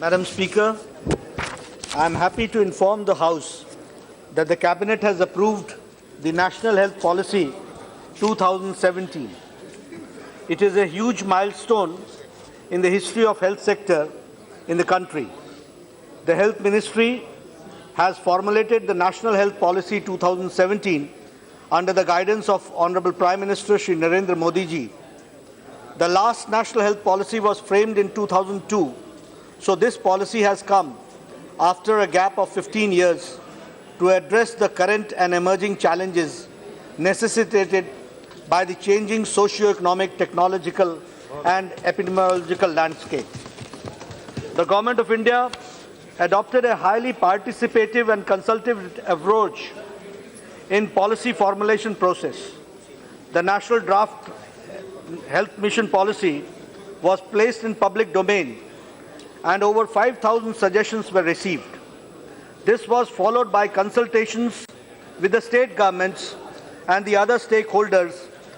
Madam Speaker, I am happy to inform the House that the Cabinet has approved the National Health Policy 2017. It is a huge milestone in the history of health sector in the country. The Health Ministry has formulated the National Health Policy 2017 under the guidance of Honorable Prime Minister Shri Narendra Modi ji. The last National Health Policy was framed in 2002, so this policy has come after a gap of 15 years to address the current and emerging challenges necessitated by the changing socio-economic, technological and epidemiological landscape. The Government of India adopted a highly participative and consultative approach in policy formulation process. The National Draft Health Mission Policy was placed in public domain and over 5,000 suggestions were received. This was followed by consultations with the state governments and the other stakeholders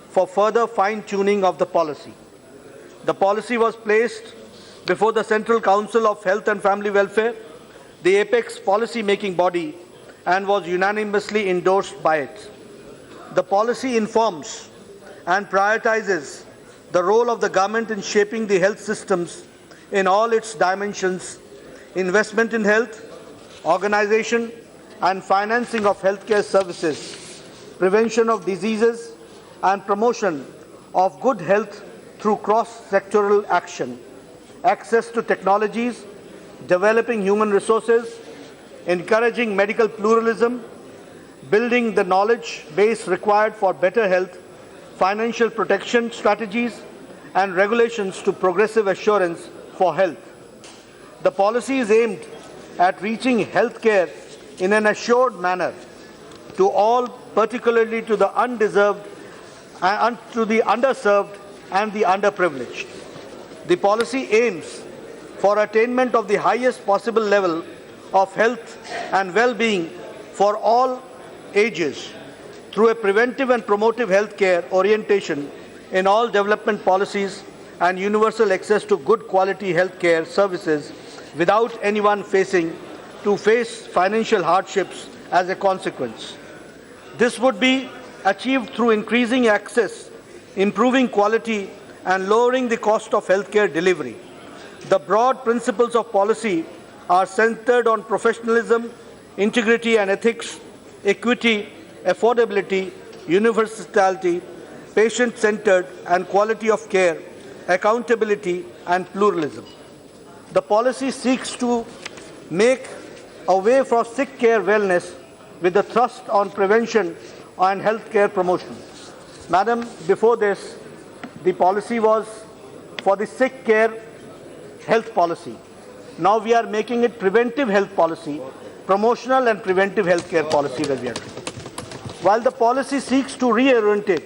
for further fine-tuning of the policy. The policy was placed before the Central Council of Health and Family Welfare, the apex policy-making body, and was unanimously endorsed by it. The policy informs and prioritizes the role of the government in shaping the health systems in all its dimensions: investment in health, organization and financing of healthcare services, prevention of diseases and promotion of good health through cross-sectoral action, access to technologies, developing human resources, encouraging medical pluralism, building the knowledge base required for better health, financial protection strategies, and regulations to progressive assurance for health. The policy is aimed at reaching healthcare in an assured manner to all, particularly to the undeserved, to the underserved and the underprivileged. The policy aims for attainment of the highest possible level of health and well-being for all ages through a preventive and promotive healthcare orientation in all development policies and universal access to good quality healthcare services without anyone face financial hardships as a consequence. This would be achieved through increasing access, improving quality and lowering the cost of healthcare delivery. The broad principles of policy are centered on professionalism, integrity and ethics, equity, affordability, universality, patient-centered and quality of care, accountability and pluralism. The policy seeks to make a way for sick care wellness with a thrust on prevention and healthcare promotion. Madam, before this, the policy was for the sick care health policy. Now we are making it preventive health policy, promotional and preventive healthcare policy that we are doing. While the policy seeks to reorientate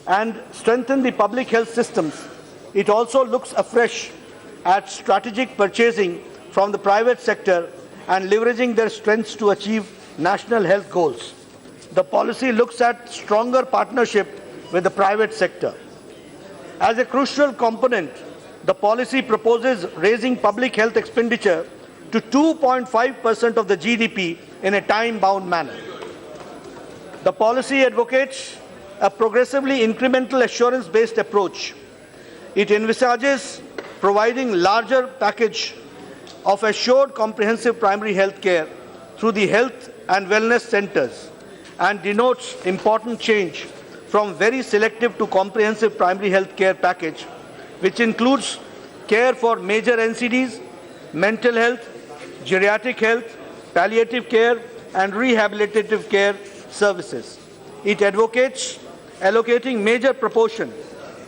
and strengthen the public health systems, it also looks afresh at strategic purchasing from the private sector and leveraging their strengths to achieve national health goals. The policy looks at stronger partnership with the private sector. As a crucial component, the policy proposes raising public health expenditure to 2.5% of the GDP in a time-bound manner. The policy advocates a progressively incremental assurance-based approach. It envisages providing larger package of assured comprehensive primary health care through the health and wellness centers and denotes important change from very selective to comprehensive primary health care package, which includes care for major NCDs, mental health, geriatric health, palliative care and rehabilitative care services. It advocates allocating major proportion,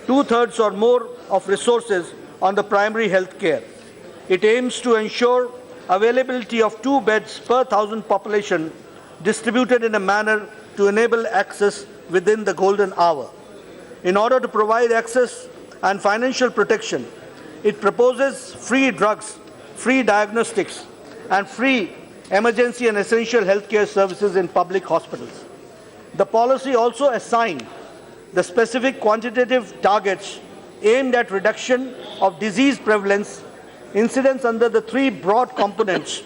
2/3 or more of resources on the primary health care. It aims to ensure availability of 2 beds per 1,000 population distributed in a manner to enable access within the golden hour. In order to provide access and financial protection, it proposes free drugs, free diagnostics, and free emergency and essential healthcare services in public hospitals. The policy also assigned the specific quantitative targets aimed at reduction of disease prevalence, incidents under the three broad components: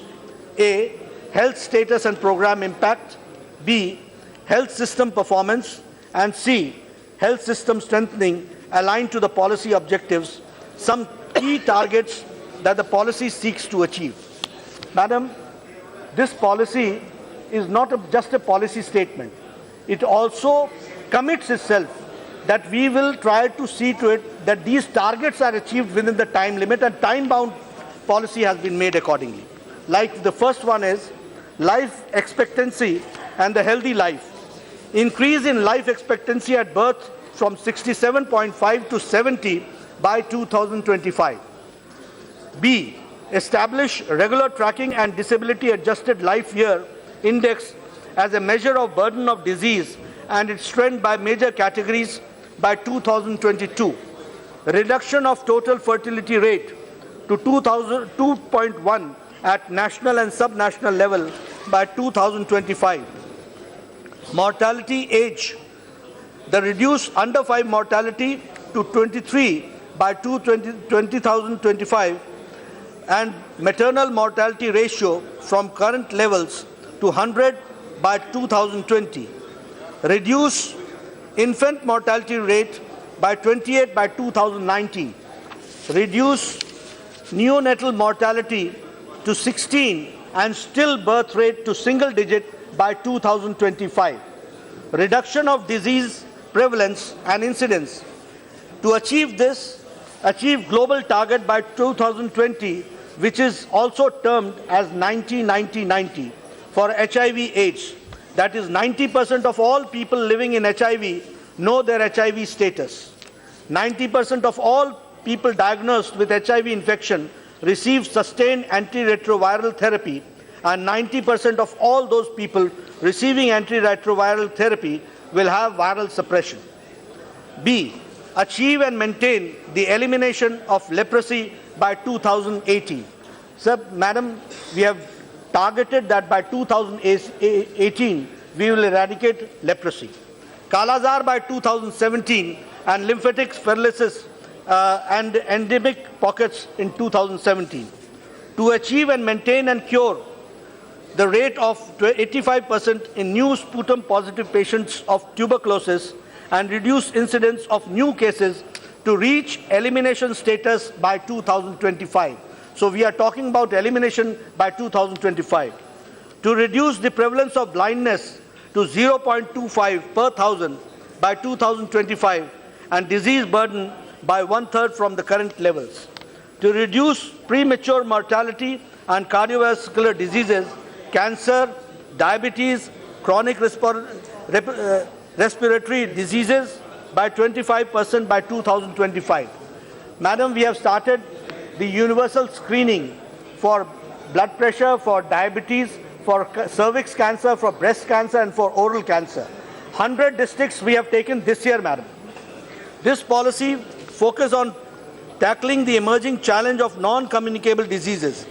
A, health status and program impact; B, health system performance; and C, health system strengthening aligned to the policy objectives, some key targets that the policy seeks to achieve. Madam, this policy is not just a policy statement. It also commits itself that we will try to see to it that these targets are achieved within the time limit, and time-bound policy has been made accordingly. Like the first one is life expectancy and the healthy life. Increase in life expectancy at birth from 67.5 to 70 by 2025. B, establish regular tracking and disability adjusted life year index as a measure of burden of disease and its trend by major categories by 2022. Reduction of total fertility rate to 2.1 at national and subnational level by 2025. Mortality age, the reduced under 5 mortality to 23 by 2025, and maternal mortality ratio from current levels to 100 by 2020. Reduce infant mortality rate by 28 by 2019. Reduce neonatal mortality to 16 and stillbirth rate to single digit by 2025. Reduction of disease prevalence and incidence. To achieve this, achieve global target by 2020, which is also termed as 90-90-90 for HIV/AIDS. That is, 90% of all people living in HIV know their HIV status. 90% of all people diagnosed with HIV infection receive sustained antiretroviral therapy, and 90% of all those people receiving antiretroviral therapy will have viral suppression. B, achieve and maintain the elimination of leprosy by 2018. Sir, Madam, we have targeted that by 2018 we will eradicate leprosy. Kala-azar by 2017, and lymphatic paralysis and endemic pockets in 2017. To achieve and maintain and cure the rate of 85% in new sputum positive patients of tuberculosis and reduce incidence of new cases to reach elimination status by 2025. So we are talking about elimination by 2025. To reduce the prevalence of blindness to 0.25 per thousand by 2025 and disease burden by 1/3 from the current levels. To reduce premature mortality and cardiovascular diseases, cancer, diabetes, chronic respiratory diseases by 25% by 2025. Madam, we have started the universal screening for blood pressure, for diabetes, for cervix cancer, for breast cancer, and for oral cancer. 100 districts we have taken this year, Madam. This policy focuses on tackling the emerging challenge of non-communicable diseases.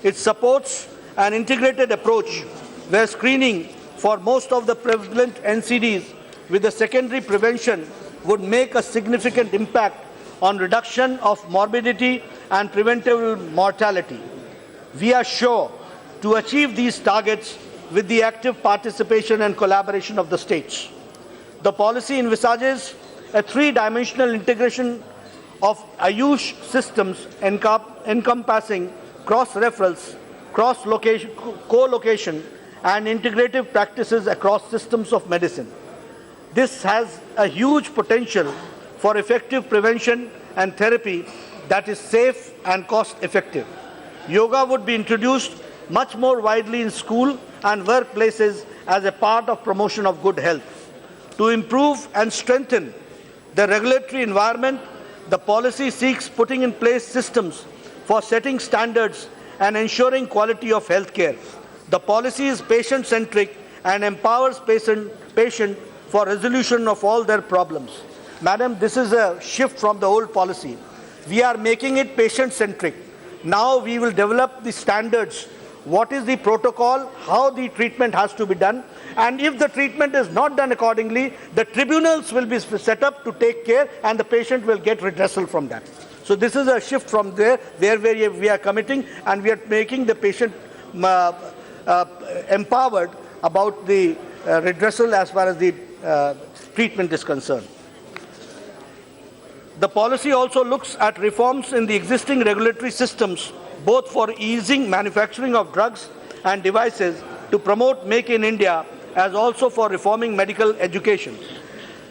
It supports an integrated approach where screening for most of the prevalent NCDs with the secondary prevention would make a significant impact on reduction of morbidity and preventable mortality. We are sure to achieve these targets with the active participation and collaboration of the states. The policy envisages a three-dimensional integration of Ayush systems encompassing cross-referrals, co-location, and integrative practices across systems of medicine. This has a huge potential for effective prevention and therapy that is safe and cost-effective. Yoga would be introduced much more widely in school and workplaces as a part of promotion of good health. To improve and strengthen the regulatory environment, the policy seeks putting in place systems for setting standards and ensuring quality of health care. The policy is patient-centric and empowers patient for resolution of all their problems. Madam, this is a shift from the old policy. We are making it patient-centric. Now we will develop the standards. What is the protocol, how the treatment has to be done, and if the treatment is not done accordingly, the tribunals will be set up to take care and the patient will get redressal from that. So this is a shift from there, where we are committing, and we are making the patient empowered about the redressal as far as the treatment is concerned. The policy also looks at reforms in the existing regulatory systems, both for easing manufacturing of drugs and devices to promote Make in India, as also for reforming medical education.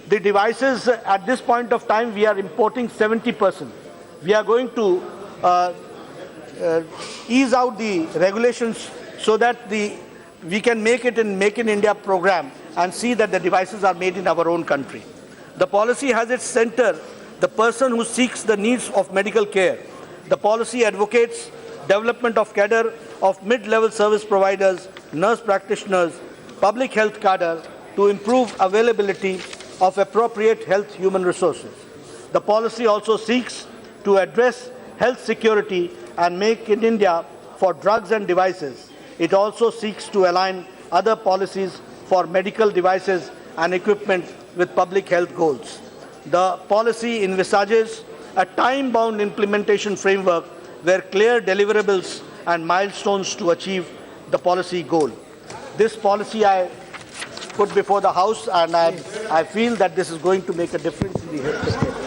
The devices, at this point of time, we are importing 70%. We are going to ease out the regulations so that we can make it in Make in India program and see that the devices are made in our own country. The policy has its center the person who seeks the needs of medical care. The policy advocates development of cadre of mid-level service providers, nurse practitioners, public health cadre to improve availability of appropriate health human resources. The policy also seeks to address health security and Make in India for drugs and devices. It also seeks to align other policies for medical devices and equipment with public health goals. The policy envisages a time-bound implementation framework where clear deliverables and milestones to achieve the policy goal. This policy I put before the House, and I feel that this is going to make a difference in the health sector.